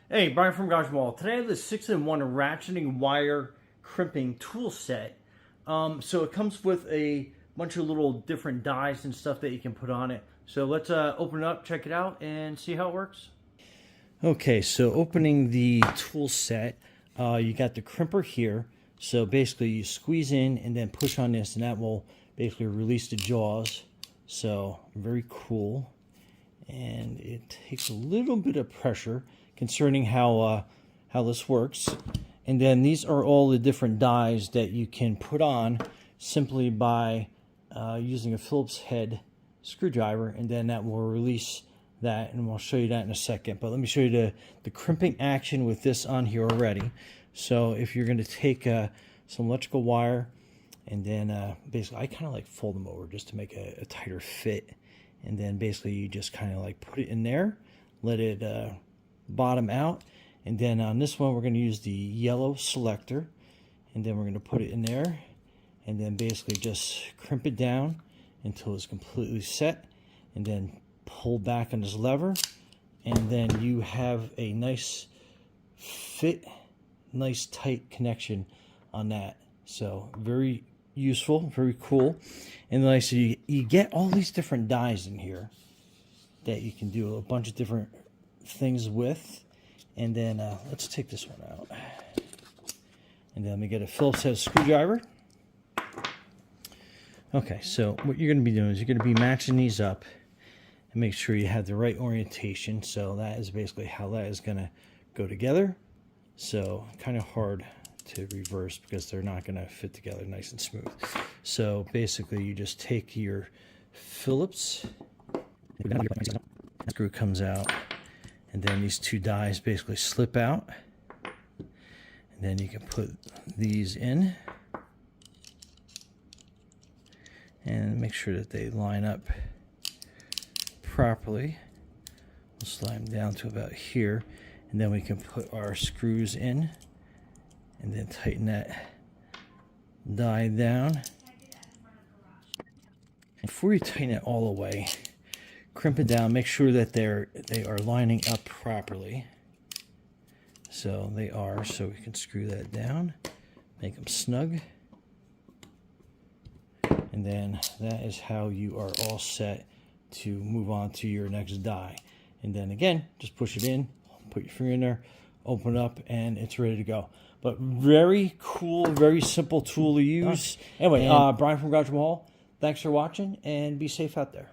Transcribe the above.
Hey, Brian from Garage Mall. Today I have the 6-in-1 ratcheting wire crimping tool set. So it comes with a bunch of little different dies and stuff that you can put on it. So let's open it up, check it out, and see how it works. Okay, so opening the tool set, you got the crimper here. So basically you squeeze in and then push on this, and that will basically release the jaws. So very cool. And it takes a little bit of pressure concerning how this works. And then these are all the different dies that you can put on simply by using a Phillips head screwdriver, and then that will release that, and we'll show you that in a second. But let me show you the crimping action with this on here already. So if you're going to take some electrical wire, and then basically I kind of like fold them over just to make a tighter fit. And then basically you just kind of like put it in there, let it bottom out. And then on this one we're going to use the yellow selector, and then we're going to put it in there, and then basically just crimp it down until it's completely set, and then pull back on this lever, and then you have a nice fit, nice tight connection on that. So very useful, very cool. And like I said, you get all these different dies in here that you can do a bunch of different things with. And then let's take this one out, and then let me get a Phillips head screwdriver. Okay, so what you're going to be doing is you're going to be matching these up and make sure you have the right orientation. So that is basically how that is going to go together. So kind of hard to reverse because they're not going to fit together nice and smooth. So basically you just take your Phillips, screw comes out, and then these two dies basically slip out, and then you can put these in and make sure that they line up properly. We'll slide them down to about here, and then we can put our screws in and then tighten that die down. Before you tighten it all the way, crimp it down, make sure that they are lining up properly. So they are, so we can screw that down, make them snug. And then that is how you are all set to move on to your next die. And then again, just push it in, put your finger in there, open up, and it's ready to go. But very cool, very simple tool to use. Anyway, Brian from Garage Mall, thanks for watching, and be safe out there.